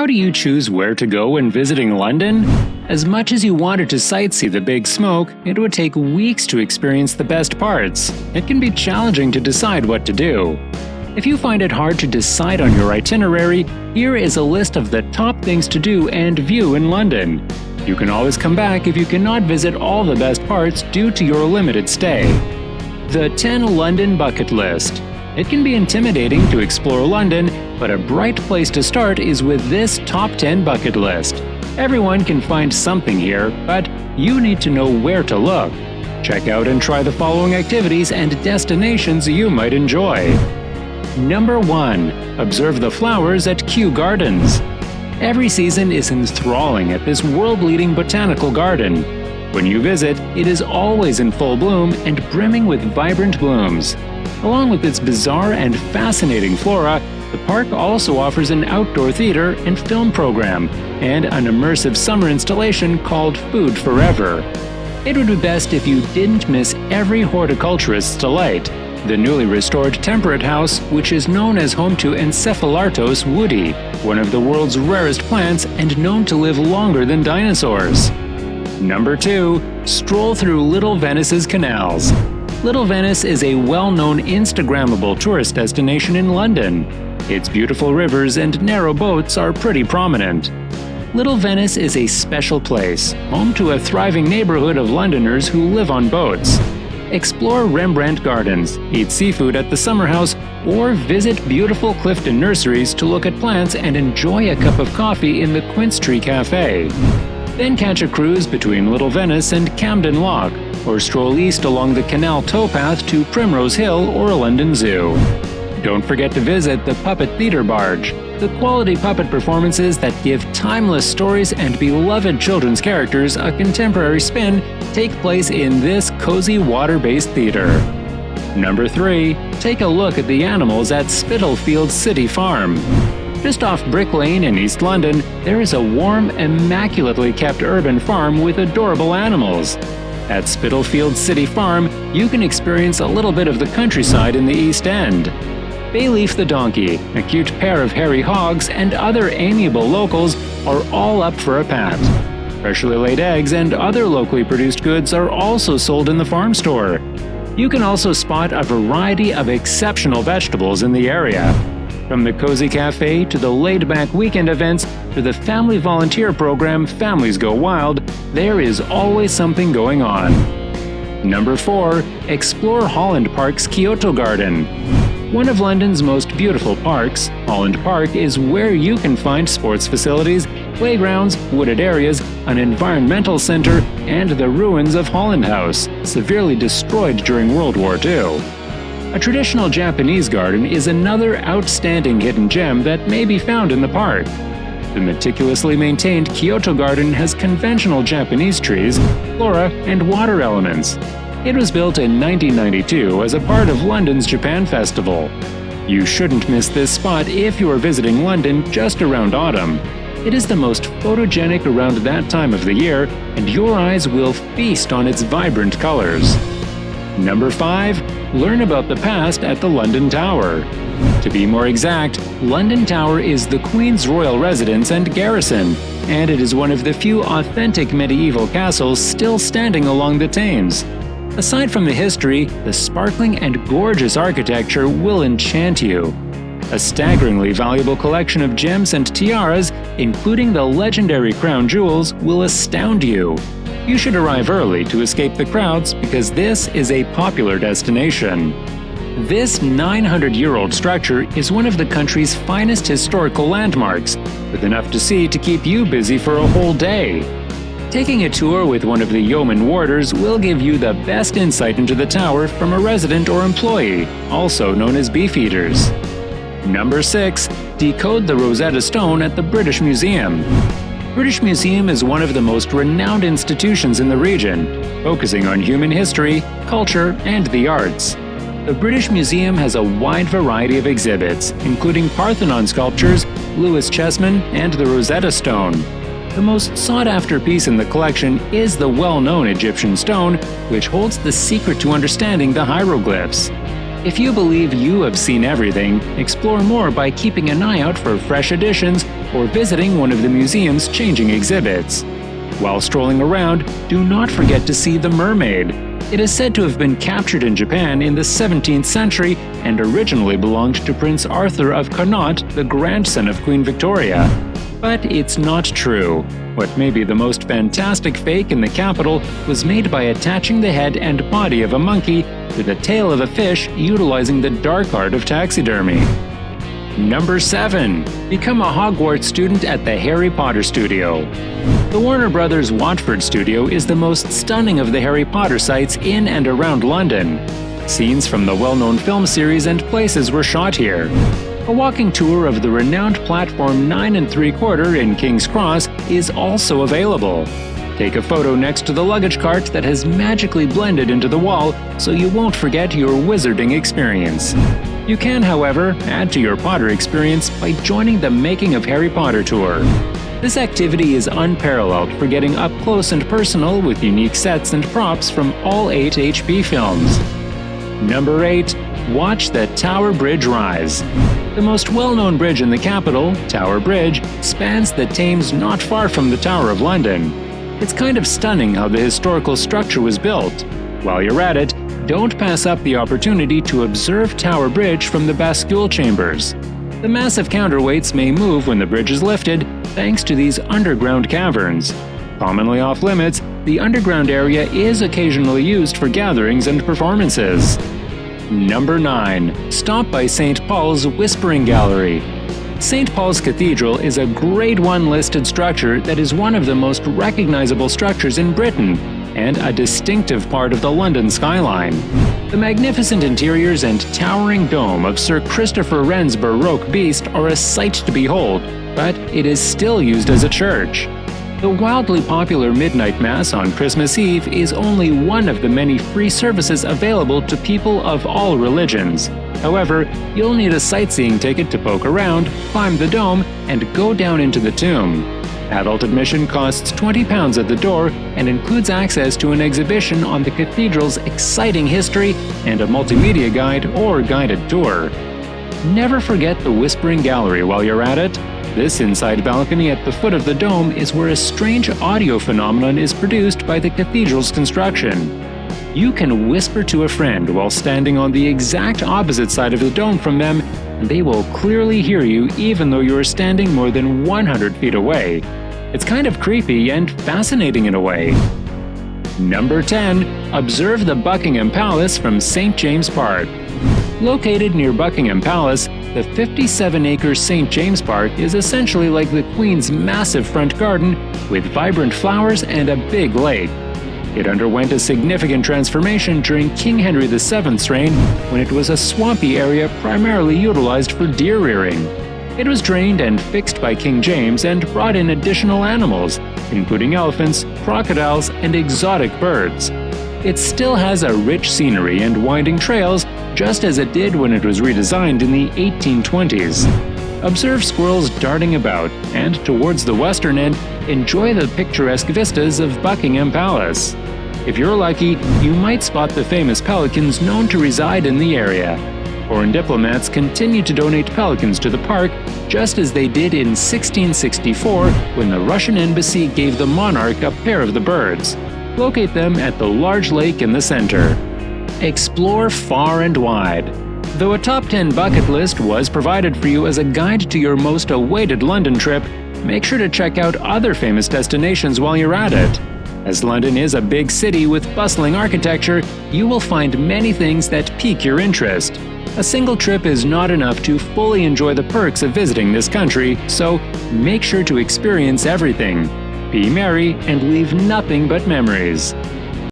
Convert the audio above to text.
do you choose where to go when visiting London? As much as you wanted to sightsee the Big Smoke, it would take weeks to experience the best parts. It can be challenging to decide what to do. If you find it hard to decide on your itinerary, here is a list of the top things to do and view in London. You can always come back if you cannot visit all the best parts due to your limited stay. The 10 London Bucket List. It can be intimidating to explore London, but a bright place to start is with this top 10 bucket list. Everyone can find something here, but you need to know where to look. Check out and try the following activities and destinations you might enjoy. Number 1. Observe the flowers at Kew Gardens. Every season is enthralling at this world-leading botanical garden. When you visit, it is always in full bloom and brimming with vibrant blooms. Along with its bizarre and fascinating flora, the park also offers an outdoor theater and film program, and an immersive summer installation called Food Forever. It would be best if you didn't miss every horticulturist's delight. The newly restored Temperate House, which is known as home to Encephalartos woody, one of the world's rarest plants and known to live longer than dinosaurs. Number 2. Stroll through Little Venice's canals. Little Venice is a well-known Instagrammable tourist destination in London. Its beautiful rivers and narrow boats are pretty prominent. Little Venice is a special place, home to a thriving neighborhood of Londoners who live on boats. Explore Rembrandt Gardens, eat seafood at the Summer House, or visit beautiful Clifton Nurseries to look at plants and enjoy a cup of coffee in the Quince Tree Cafe. Then catch a cruise between Little Venice and Camden Lock, or stroll east along the canal towpath to Primrose Hill or London Zoo. Don't forget to visit the Puppet Theatre Barge. The quality puppet performances that give timeless stories and beloved children's characters a contemporary spin take place in this cozy water-based theater. Number 3. Take a look at the animals at Spitalfields City Farm. Just off Brick Lane in East London, there is a warm, immaculately kept urban farm with adorable animals. At Spitalfields City Farm, you can experience a little bit of the countryside in the East End. Bayleaf the donkey, a cute pair of hairy hogs, and other amiable locals are all up for a pat. Freshly laid eggs and other locally produced goods are also sold in the farm store. You can also spot a variety of exceptional vegetables in the area. From the cozy cafe to the laid-back weekend events to the family volunteer program Families Go Wild, there is always something going on. Number 4. Explore Holland Park's Kyoto Garden. One of London's most beautiful parks, Holland Park is where you can find sports facilities, playgrounds, wooded areas, an environmental center, and the ruins of Holland House, severely destroyed during World War II. A traditional Japanese garden is another outstanding hidden gem that may be found in the park. The meticulously maintained Kyoto Garden has conventional Japanese trees, flora, and water elements. It was built in 1992 as a part of London's Japan Festival. You shouldn't miss this spot if you are visiting London just around autumn. It is the most photogenic around that time of the year, and your eyes will feast on its vibrant colors. Number 5. Learn about the past at the London Tower. To be more exact, London Tower is the Queen's royal residence and garrison, and it is one of the few authentic medieval castles still standing along the Thames. Aside from the history, the sparkling and gorgeous architecture will enchant you. A staggeringly valuable collection of gems and tiaras, including the legendary crown jewels, will astound you. You should arrive early to escape the crowds because this is a popular destination. This 900-year-old structure is one of the country's finest historical landmarks, with enough to see to keep you busy for a whole day. Taking a tour with one of the yeoman warders will give you the best insight into the tower from a resident or employee, also known as beefeaters. Number 6. Decode the Rosetta Stone at the British Museum. British Museum is one of the most renowned institutions in the region, focusing on human history, culture, and the arts. The British Museum has a wide variety of exhibits, including Parthenon sculptures, Lewis Chessman, and the Rosetta Stone. The most sought-after piece in the collection is the well-known Egyptian stone, which holds the secret to understanding the hieroglyphs. If you believe you have seen everything, explore more by keeping an eye out for fresh additions or visiting one of the museum's changing exhibits. While strolling around, do not forget to see the mermaid. It is said to have been captured in Japan in the 17th century and originally belonged to Prince Arthur of Connaught, the grandson of Queen Victoria. But it's not true. What may be the most fantastic fake in the capital was made by attaching the head and body of a monkey to the tail of a fish utilizing the dark art of taxidermy. Number 7. Become a Hogwarts student at the Harry Potter Studio. The Warner Brothers Watford Studio is the most stunning of the Harry Potter sites in and around London. Scenes from the well-known film series and places were shot here. A walking tour of the renowned platform 9 3/4 in King's Cross is also available. Take a photo next to the luggage cart that has magically blended into the wall so you won't forget your wizarding experience. You can, however, add to your Potter experience by joining the Making of Harry Potter tour. This activity is unparalleled for getting up close and personal with unique sets and props from all 8 HP films. Number 8. Watch the Tower Bridge rise. The most well-known bridge in the capital, Tower Bridge, spans the Thames not far from the Tower of London. It's kind of stunning how the historical structure was built. While you're at it, don't pass up the opportunity to observe Tower Bridge from the bascule chambers. The massive counterweights may move when the bridge is lifted thanks to these underground caverns. Commonly off-limits, the underground area is occasionally used for gatherings and performances. Number 9. Stop by St. Paul's Whispering Gallery. St. Paul's Cathedral is a Grade 1 listed structure that is one of the most recognizable structures in Britain and a distinctive part of the London skyline. The magnificent interiors and towering dome of Sir Christopher Wren's Baroque beast are a sight to behold, but it is still used as a church. The wildly popular Midnight Mass on Christmas Eve is only one of the many free services available to people of all religions. However, you'll need a sightseeing ticket to poke around, climb the dome, and go down into the tomb. Adult admission costs £20 at the door and includes access to an exhibition on the cathedral's exciting history and a multimedia guide or guided tour. Never forget the Whispering Gallery while you're at it. This inside balcony at the foot of the dome is where a strange audio phenomenon is produced by the cathedral's construction. You can whisper to a friend while standing on the exact opposite side of the dome from them, and they will clearly hear you even though you are standing more than 100 feet away. It's kind of creepy and fascinating in a way. Number 10. Observe the Buckingham Palace from St. James Park. Located near Buckingham Palace, the 57-acre St. James Park is essentially like the Queen's massive front garden with vibrant flowers and a big lake. It underwent a significant transformation during King Henry VII's reign when it was a swampy area primarily utilized for deer rearing. It was drained and fixed by King James and brought in additional animals, including elephants, crocodiles, and exotic birds. It still has a rich scenery and winding trails, just as it did when it was redesigned in the 1820s. Observe squirrels darting about, and towards the western end, enjoy the picturesque vistas of Buckingham Palace. If you're lucky, you might spot the famous pelicans known to reside in the area. Foreign diplomats continue to donate pelicans to the park, just as they did in 1664 when the Russian embassy gave the monarch a pair of the birds. Locate them at the large lake in the center. Explore far and wide. Though a top 10 bucket list was provided for you as a guide to your most awaited London trip, make sure to check out other famous destinations while you're at it. As London is a big city with bustling architecture, you will find many things that pique your interest. A single trip is not enough to fully enjoy the perks of visiting this country, so make sure to experience everything. Be merry and leave nothing but memories.